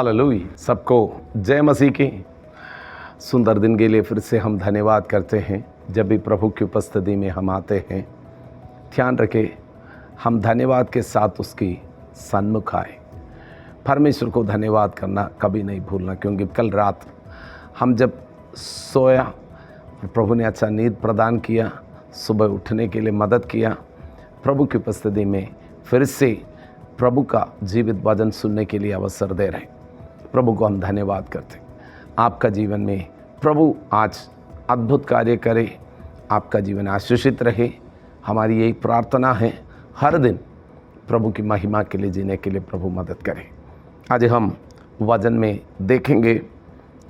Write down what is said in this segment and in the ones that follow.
Hallelujah. सबको जय मसीह की। सुंदर दिन के लिए फिर से हम धन्यवाद करते हैं। जब भी प्रभु की उपस्थिति में हम आते हैं, ध्यान रखें हम धन्यवाद के साथ उसकी सन्मुख आए। परमेश्वर को धन्यवाद करना कभी नहीं भूलना, क्योंकि कल रात हम जब सोया, प्रभु ने अच्छा नींद प्रदान किया, सुबह उठने के लिए मदद किया। प्रभु की उपस्थिति में फिर से प्रभु का जीवित वचन सुनने के लिए अवसर दे रहे। प्रभु को हम धन्यवाद करते। आपका जीवन में प्रभु आज अद्भुत कार्य करे, आपका जीवन आशीषित रहे। हमारी यही प्रार्थना है, हर दिन प्रभु की महिमा के लिए जीने के लिए प्रभु मदद करे। आज हम वचन में देखेंगे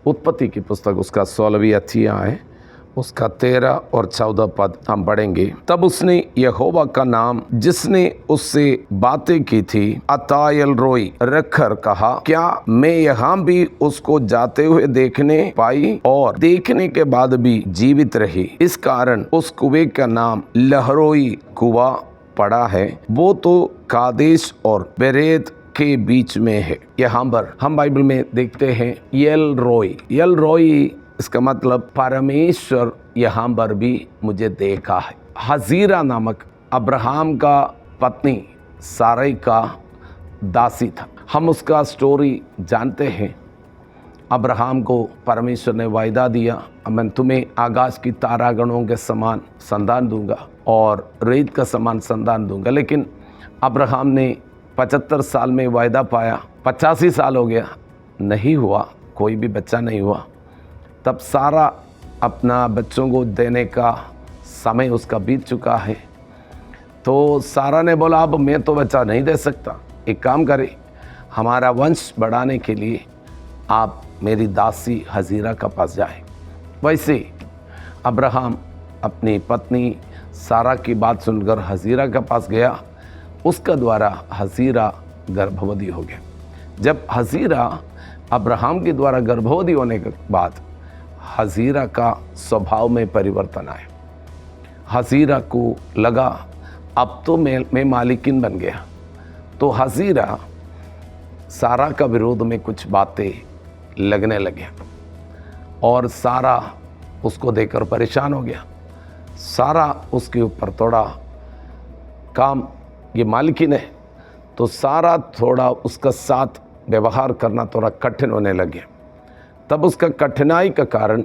उत्पत्ति की पुस्तक, उसका 16वीं अध्याय है, उसका 13 और 14 पद हम पढ़ेंगे। तब उसने यहोवा का नाम जिसने उससे बातें की थी अतायल रोई रखकर कहा, क्या मैं यहाँ भी उसको जाते हुए देखने पाई और देखने के बाद भी जीवित रही। इस कारण उस कुएं का नाम लहरोई कुआं पड़ा है। वो तो कादेश और बेरेत के बीच में है। यहाँ पर हम बाइबल में देखते हैं यल रोई, इसका मतलब परमेश्वर यहाँ पर भी मुझे देखा है। हजीरा नामक अब्राहम का पत्नी सारै का दासी था। हम उसका स्टोरी जानते हैं। अब्राहम को परमेश्वर ने वायदा दिया, मैं तुम्हें आकाश की तारागणों के समान संतान दूंगा और रेत का समान संतान दूंगा। लेकिन अब्राहम ने 75 साल में वायदा पाया, 85 साल हो गया, नहीं हुआ, कोई भी बच्चा नहीं हुआ। तब सारा अपना बच्चों को देने का समय उसका बीत चुका है। तो सारा ने बोला, अब मैं तो बच्चा नहीं दे सकता, एक काम करें, हमारा वंश बढ़ाने के लिए आप मेरी दासी हजीरा का पास जाए। वैसे अब्राहम अपनी पत्नी सारा की बात सुनकर हजीरा के पास गया। उसका द्वारा हजीरा गर्भवती हो गया। जब हजीरा अब्राहम के द्वारा गर्भवती होने के बाद हजीरा का स्वभाव में परिवर्तन आया। हजीरा को लगा अब तो मैं मालिकिन बन गया। तो हजीरा सारा का विरोध में कुछ बातें लगने लगे और सारा उसको देखकर परेशान हो गया। सारा उसके ऊपर थोड़ा काम, ये मालिकिन है, तो सारा थोड़ा उसका साथ व्यवहार करना थोड़ा कठिन होने लगे। तब उसका कठिनाई का कारण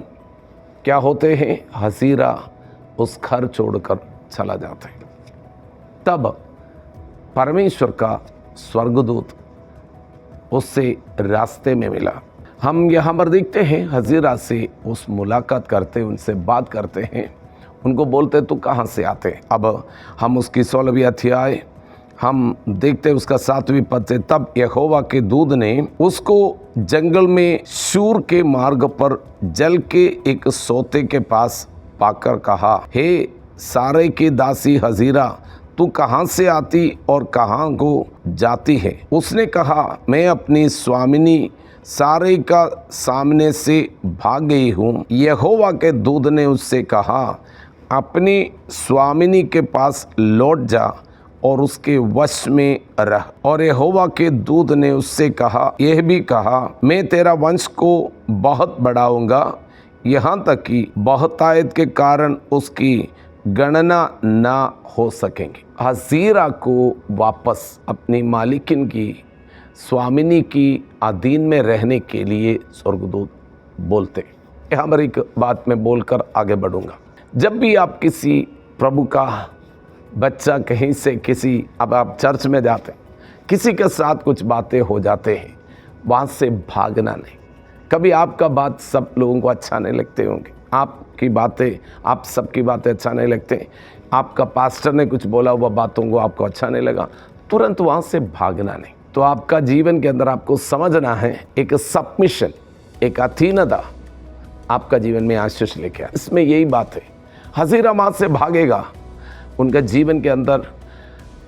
क्या होते हैं, हजीरा उस घर छोड़कर चला जाता है। तब परमेश्वर का स्वर्गदूत उससे रास्ते में मिला। हम यहाँ पर देखते हैं हजीरा से उस मुलाकात करते, उनसे बात करते हैं, उनको बोलते तू कहाँ से आते। अब हम उसकी 16वीं अध्याय हम देखते हैं, उसका 7वीं पद से, तब यहोवा के दूत ने उसको जंगल में शूर के मार्ग पर जल के एक सोते के पास पाकर कहा, हे सारे की दासी हजीरा, तू कहाँ से आती और कहाँ को जाती है। उसने कहा, मैं अपनी स्वामिनी सारे का सामने से भाग गई हूँ। यहोवा के दूत ने उससे कहा, अपनी स्वामिनी के पास लौट जा और उसके वश में रह। और यहोवा के दूत ने उससे कहा, यह भी कहा, मैं तेरा वंश को बहुत बढ़ाऊंगा, यहाँ तक कि बहुतायत के कारण उसकी गणना ना हो सकेंगे। हजीरा को वापस अपनी मालिकिन की, स्वामिनी की अधीन में रहने के लिए स्वर्गदूत बोलते। यहाँ पर एक बात मैं बोलकर आगे बढ़ूंगा। जब भी आप किसी प्रभु का बच्चा कहीं से किसी, अब आप चर्च में जाते हैं, किसी के साथ कुछ बातें हो जाते हैं, वहाँ से भागना नहीं। कभी आपका बात सब लोगों को अच्छा नहीं लगते होंगे, आपकी बातें, आप सबकी बातें अच्छा नहीं लगते। आपका पास्टर ने कुछ बोला, वह बातों को आपको अच्छा नहीं लगा, तुरंत वहाँ से भागना नहीं। तो आपका जीवन के अंदर आपको समझना है, एक सबमिशन, एक अधीनता आपका जीवन में आशीष लेके आए। इसमें यही बात है। हजीरा वहाँ से भागेगा, उनका जीवन के अंदर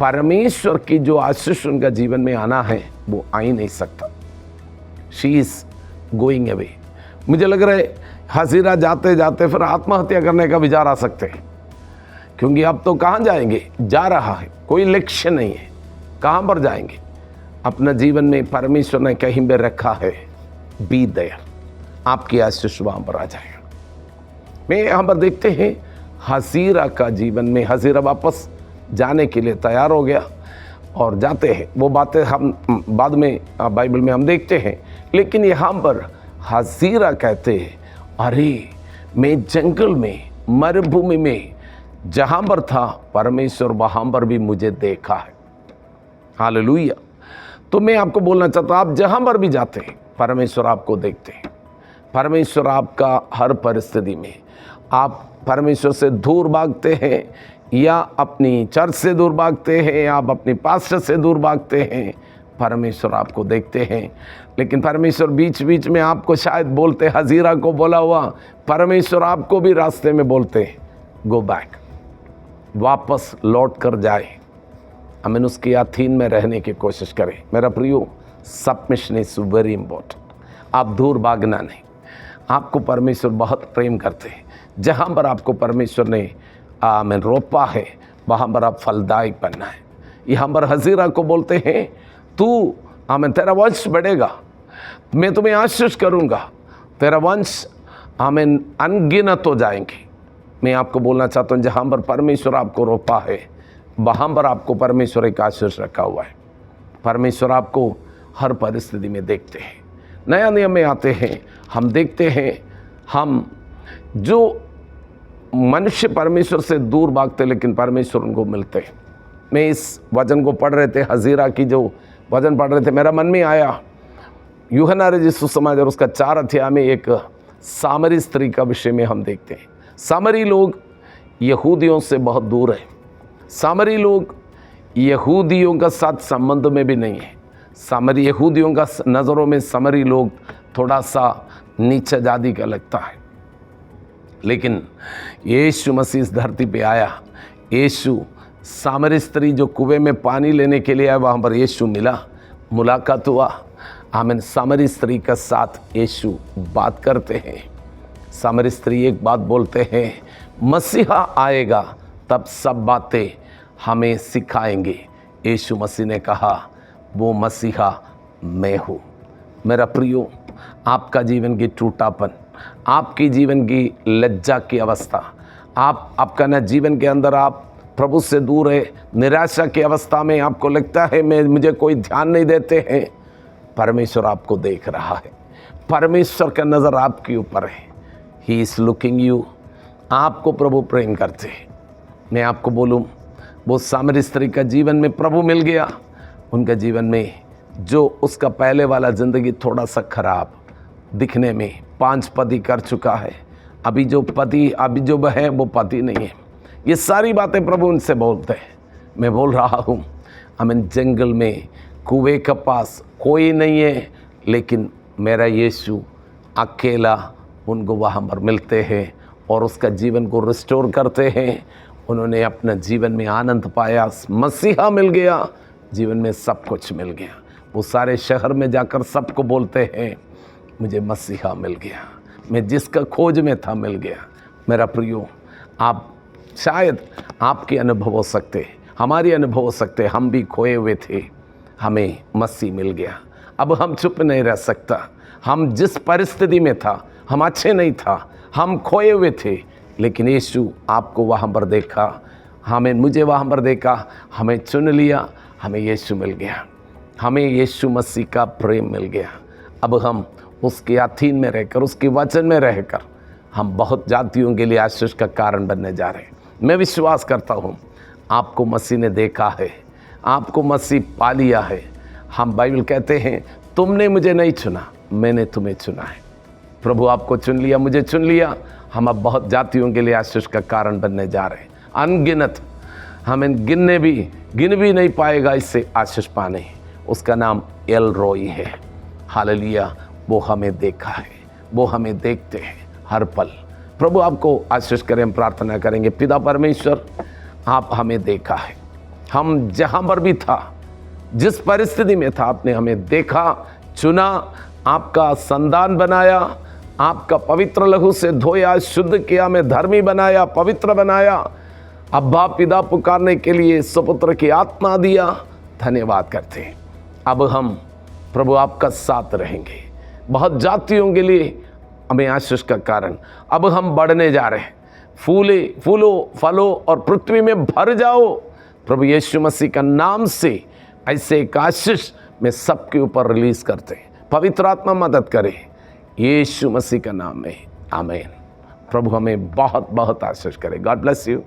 परमेश्वर की जो आशीष उनका जीवन में आना है वो आ ही नहीं सकता। She is going away. मुझे लग रहा है हजीरा जाते जाते फिर आत्महत्या करने का विचार आ सकते हैं, क्योंकि अब तो कहाँ जाएंगे, जा रहा है, कोई लक्ष्य नहीं है, कहाँ पर जाएंगे। अपना जीवन में परमेश्वर ने कहीं पे रखा है, बी देयर, आपकी आशीष वहाँ पर आ जाएगा। मैं यहाँ पर देखते हैं हसीरा का जीवन में, हसीरा वापस जाने के लिए तैयार हो गया और जाते हैं। वो बातें हम बाद में बाइबल में हम देखते हैं, लेकिन यहाँ पर हसीरा कहते हैं, अरे मैं जंगल में, मरुभूमि में जहाँ पर था परमेश्वर वहाँ पर भी मुझे देखा है। हालेलुया। तो मैं आपको बोलना चाहता हूँ, आप जहाँ पर भी जाते हैं परमेश्वर आपको देखते हैं। परमेश्वर आपका हर परिस्थिति में, आप परमेश्वर से दूर भागते हैं या अपनी चर्च से दूर भागते हैं या आप अपनी पास्टर से दूर भागते हैं, परमेश्वर आपको देखते हैं। लेकिन परमेश्वर बीच बीच में आपको शायद बोलते, हजीरा को बोला हुआ परमेश्वर आपको भी रास्ते में बोलते हैं, गो बैक, वापस लौट कर जाए। हमें उसकी अधीन में रहने की कोशिश करें। मेरा प्रियो, सबमिशन इज वेरी इंपॉर्टेंट। आप दूर भागना नहीं, आपको परमेश्वर बहुत प्रेम करते हैं। जहाँ पर आपको परमेश्वर ने रोपा है वहाँ पर आप फलदायक बनना है। यहाँ पर हजीरा को बोलते हैं, तू तेरा वंश बढ़ेगा, मैं तुम्हें आशीष करूँगा, तेरा वंश अनगिनत हो जाएंगे। मैं आपको बोलना चाहता हूँ, जहाँ पर परमेश्वर आपको रोपा है वहाँ पर आपको परमेश्वर एक आशीष रखा हुआ है। परमेश्वर आपको हर परिस्थिति में देखते हैं। नया नियम में आते हैं, हम देखते हैं, हम जो मनुष्य परमेश्वर से दूर भागते लेकिन परमेश्वर उनको मिलते हैं। मैं इस वचन को पढ़ रहे थे, हजीरा की जो वचन पढ़ रहे थे, मेरा मन में आया यूहन्ना रचित सुसमाचार उसका 4 अध्याय में एक सामरी स्त्री का विषय में हम देखते हैं। सामरी लोग यहूदियों से बहुत दूर है। सामरी लोग यहूदियों का साथ संबंध में भी नहीं है। सामरी यहूदियों का नज़रों में सामरी लोग थोड़ा सा नीचा जाति का लगता है। लेकिन यीशु मसीह इस धरती पे आया। यीशु, सामरी स्त्री जो कुएं में पानी लेने के लिए आया, वहाँ पर यीशु मिला, मुलाकात हुआ। आमीन। सामरी स्त्री का साथ यीशु बात करते हैं। सामरी स्त्री एक बात बोलते हैं, मसीहा आएगा तब सब बातें हमें सिखाएंगे। यीशु मसीह ने कहा, वो मसीहा मैं हूँ। मेरा प्रियो, आपका जीवन की टूटापन, आपकी जीवन की लज्जा की अवस्था, आपका न जीवन के अंदर आप प्रभु से दूर है, निराशा की अवस्था में आपको लगता है मुझे कोई ध्यान नहीं देते हैं, परमेश्वर आपको देख रहा है। परमेश्वर का नज़र आपके ऊपर है। He is looking you. आपको प्रभु प्रेम करते हैं। मैं आपको बोलूँ, वो सामरी स्त्री का जीवन में प्रभु मिल गया। उनका जीवन में जो उसका पहले वाला ज़िंदगी थोड़ा सा खराब दिखने में, 5 पति कर चुका है, अभी जो है वो पति नहीं है। ये सारी बातें प्रभु उनसे बोलते हैं। मैं बोल रहा हूँ, हम जंगल में कुएं के पास कोई नहीं है, लेकिन मेरा यीशु अकेला उनको वहाँ पर मिलते हैं और उसका जीवन को रिस्टोर करते हैं। उन्होंने अपना जीवन में आनंद पाया, मसीहा मिल गया, जीवन में सब कुछ मिल गया। वो सारे शहर में जाकर सबको बोलते हैं, मुझे मसीहा मिल गया, मैं जिसका खोज में था मिल गया। मेरा प्रियो, आप शायद आपके अनुभव हो सकते, हमारे अनुभव हो सकते, हम भी खोए हुए थे, हमें मसीह मिल गया। अब हम चुप नहीं रह सकता। हम जिस परिस्थिति में था, हम अच्छे नहीं था, हम खोए हुए थे, लेकिन यीशु आपको वहाँ पर देखा, मुझे वहाँ पर देखा, हमें चुन लिया, हमें यीशु मिल गया, हमें यीशु मसीह का प्रेम मिल गया। अब हम उसके अधीन में रहकर, उसके वचन में रहकर, हम बहुत जातियों के लिए आशीष का कारण बनने जा रहे हैं। मैं विश्वास करता हूँ आपको मसीह ने देखा है, आपको मसीह पा लिया है। हम बाइबल कहते हैं, तुमने मुझे नहीं चुना, मैंने तुम्हें चुना है। प्रभु आपको चुन लिया, मुझे चुन लिया। हम अब बहुत जातियों के लिए आशीष का कारण बनने जा रहे हैं। अनगिनत, हमें गिन भी नहीं पाएगा इससे आशीष पाने। उसका नाम एल रोई है। हालेलुया। वो हमें देखा है, वो हमें देखते हैं हर पल। प्रभु आपको आशीष करें। हम प्रार्थना करेंगे, पिता परमेश्वर, आप हमें देखा है। हम जहाँ पर भी था, जिस परिस्थिति में था, आपने हमें देखा, चुना, आपका संतान बनाया, आपका पवित्र लहू से धोया, शुद्ध किया, में धर्मी बनाया, पवित्र बनाया, अब्बा पिता पुकारने के लिए सुपुत्र की आत्मा दिया। धन्यवाद करते हैं। अब हम प्रभु आपका साथ रहेंगे। बहुत जातियों के लिए हमें आशीष का कारण, अब हम बढ़ने जा रहे हैं। फूलों फलों और पृथ्वी में भर जाओ प्रभु यीशु मसीह का नाम से। ऐसे एक आशीष में सबके ऊपर रिलीज करते हैं। पवित्र आत्मा मदद करे यीशु मसीह का नाम में, आमीन। प्रभु हमें बहुत बहुत आशीष करे। God bless you.